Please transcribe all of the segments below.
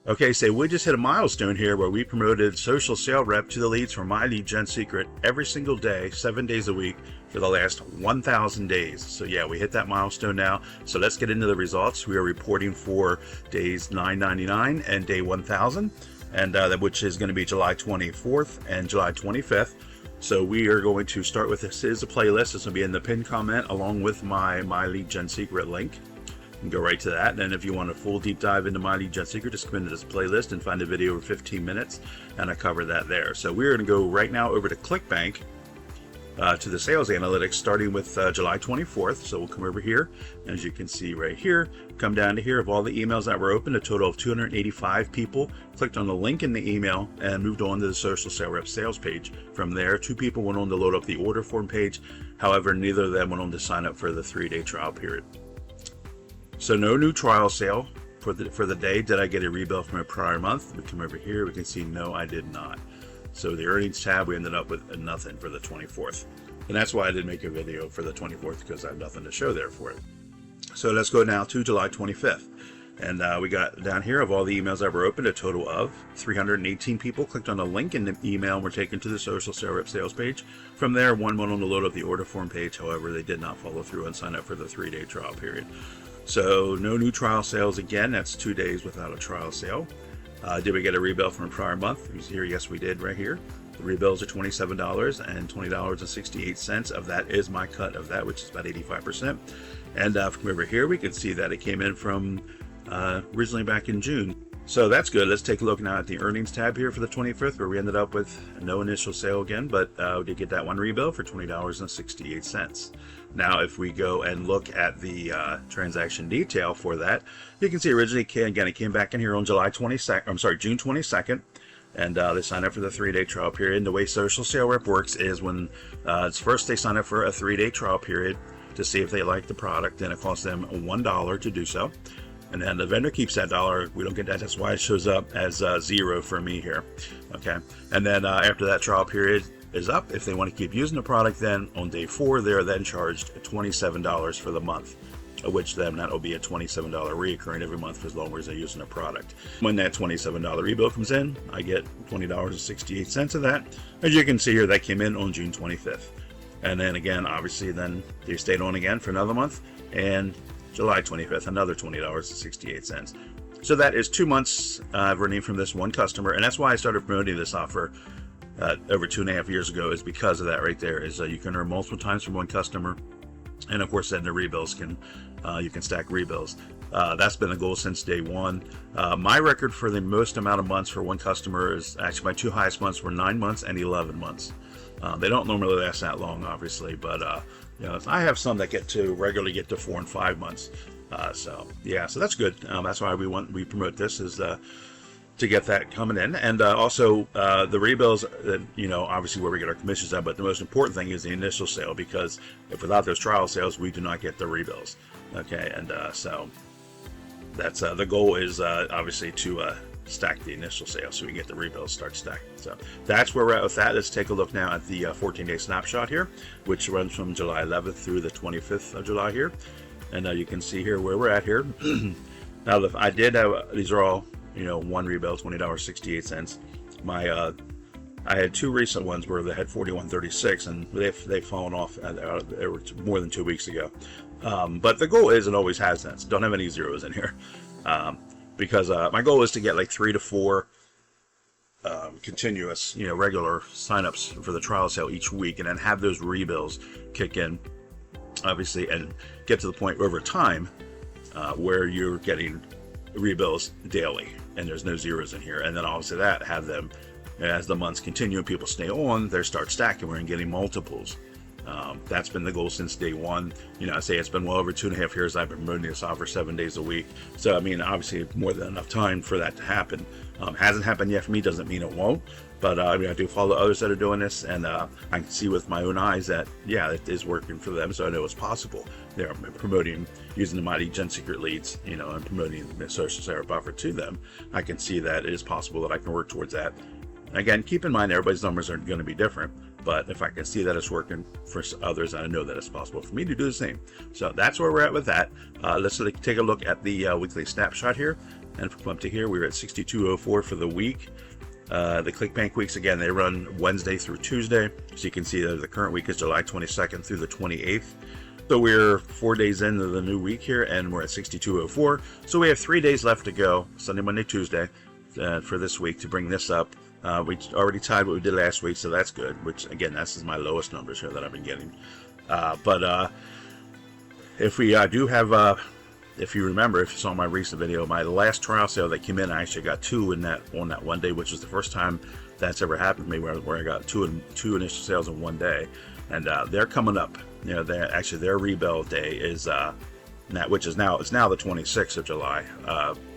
Okay, so we just hit a milestone here where we promoted Social Sale Rep to the leads for My Lead Gen Secret every single day, 7 days a week for the last 1,000 days. So yeah, we hit that milestone now. So let's get into the results. We are reporting for days 999 and day 1,000, and which is going to be July 24th and July 25th. So we are going to start with this is a playlist. This will be in the pinned comment along with my Lead Gen Secret link. You can go right to that, and then if you want a full deep dive into My Lead Gen Secret, just come into this playlist and find a video over 15 minutes, and I cover that there. So we're going to go right now over to ClickBank to the sales analytics, starting with July 24th. So we'll come over here, and as you can see right here, come down to here of all the emails that were open, a total of 285 people clicked on the link in the email and moved on to the Social Sale Rep sales page. From there, 2 people went on to load up the order form page. However, neither of them went on to sign up for the 3-day trial period. So no new trial sale for the day. Did I get a rebill from a prior month? We come over here, we can see no, I did not. So the earnings tab, we ended up with nothing for the 24th. And that's why I didn't make a video for the 24th, because I have nothing to show there for it. So let's go now to July 25th. And we got down here of all the emails that were opened, a total of 318 people clicked on the link in the email and were taken to the Social Sale Rep sales page. From there, 1 went on to load up the order form page. However, they did not follow through and sign up for the 3-day trial period. So no new trial sales again. That's 2 days without a trial sale. Did we get a rebill from a prior month? Here, yes, we did right here. The rebills are $27 and $20.68. Of that is my cut of that, which is about 85%. And from over here, we can see that it came in from originally back in June. So that's good. Let's take a look now at the earnings tab here for the 25th, where we ended up with no initial sale again, but we did get that one rebill for $20.68. Now, if we go and look at the transaction detail for that, you can see originally, again, it came back in here on June 22nd, and they signed up for the 3-day trial period. And the way Social Sale Rep works is when it's first they sign up for a 3-day trial period to see if they like the product, and it costs them $1 to do so. And then the vendor keeps that $1. We don't get that. That's why it shows up as 0 for me here. Okay. And then after that trial period is up, if they want to keep using the product, then on day 4, they're then charged $27 for the month, which then that will be a $27 reoccurring every month for as long as they're using the product. When that $27 rebill comes in, I get $20.68 of that. As you can see here, that came in on June 25th. And then again, obviously, then they stayed on again for another month, and July 25th, another $20.68. So that is 2 months earning from this one customer, and that's why I started promoting this offer over 2.5 years ago, is because of that right there, is you can earn multiple times from one customer, and of course then the rebills you can stack rebills. That's been the goal since day one. My record for the most amount of months for one customer is actually my 2 highest months were 9 months and 11 months. They don't normally last that long, obviously, but you know, I have some that regularly get to 4 and 5 months. So yeah, so that's good. That's why we promote this, is to get that coming in, and also the rebills. You know, obviously where we get our commissions at, but the most important thing is the initial sale, because if without those trial sales, we do not get the rebills. Okay, and so that's the goal is obviously to stack the initial sale so we get the rebills start stacking. So that's where we're at with that. Let's take a look now at the 14-day snapshot here, which runs from July 11th through the 25th of July here, and you can see here where we're at here. Now, I did have these are all, you know, one rebill, $20.68. My I had 2 recent ones where they had $41.36, and they've fallen off. They were more than 2 weeks ago. But the goal is, and always has been, so don't have any zeros in here. Because my goal is to get like 3 to 4 continuous, you know, regular signups for the trial sale each week, and then have those rebills kick in, obviously, and get to the point over time where you're getting rebills daily, and there's no zeros in here. And then obviously that have them, as the months continue and people stay on, they start stacking. We're getting multiples. That's been the goal since day one. You know, I say it's been well over 2.5 years I've been promoting this offer 7 days a week. So, I mean, obviously more than enough time for that to happen. Hasn't happened yet for me, doesn't mean it won't. But I mean, I do follow others that are doing this, and I can see with my own eyes that, yeah, it is working for them. So I know it's possible. They're promoting, using the My Lead Gen Secret leads, you know, and promoting the Social Sale Rep offer to them. I can see that it is possible that I can work towards that. Again, keep in mind everybody's numbers are going to be different, but if I can see that it's working for others, I know that it's possible for me to do the same. So that's where we're at with that. Let's take a look at the weekly snapshot here. And if we come up to here, we were at 6204 for the week. The ClickBank weeks, again, they run Wednesday through Tuesday. So you can see that the current week is July 22nd through the 28th. So we're 4 days into the new week here, and we're at 6204. So we have 3 days left to go, Sunday, Monday, Tuesday, for this week to bring this up. We already tied what we did last week, so that's good, which, again, this is my lowest numbers here that I've been getting. But if we do have... if you remember, if you saw my recent video, my last trial sale that came in, I actually got 2 in that on that one day, which was the first time that's ever happened to me, where I got two initial sales in one day. And they're coming up. You know, their rebuild day is which is now, it's now the 26th of July,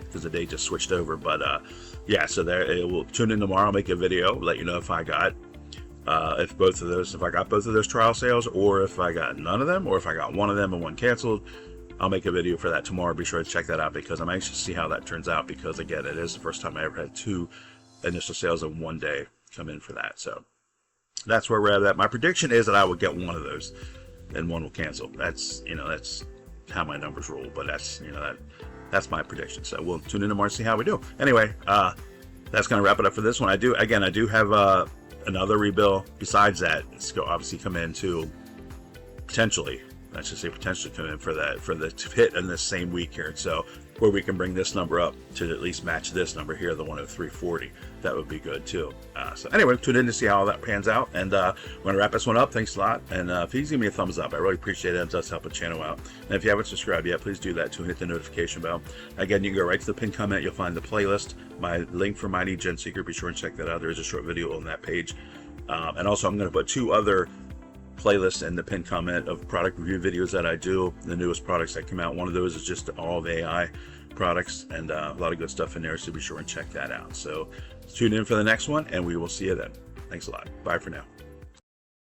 because the day just switched over. But yeah, so we'll tune in tomorrow, I'll make a video, let you know if I got if I got both of those trial sales, or if I got none of them, or if I got one of them and one canceled. I'll make a video for that tomorrow. Be sure to check that out, because I'm anxious to see how that turns out, because again, it is the first time I ever had 2 initial sales in one day come in for that. So that's where we're at. My prediction is that I will get one of those and one will cancel. That's how my numbers roll, but that's my prediction. So we'll tune in tomorrow and see how we do. Anyway, that's going to wrap it up for this one. I do have another rebill besides that. It's going to obviously come in to potentially come in for the hit in this same week here. So where we can bring this number up to at least match this number here, the 10340. That would be good too. So anyway, tune in to see how that pans out. And we're going to wrap this one up. Thanks a lot. And please give me a thumbs up. I really appreciate it. It does help the channel out. And if you haven't subscribed yet, please do that too, and hit the notification bell. Again, you can go right to the pinned comment. You'll find the playlist, my link for My Lead Gen Secret. Be sure and check that out. There is a short video on that page. And also, I'm going to put 2 other playlists in the pinned comment of product review videos that I do, the newest products that come out. One of those is just all the AI products, and a lot of good stuff in there, so be sure and check that out. So tune in for the next one, and we will see you then. Thanks a lot. Bye for now.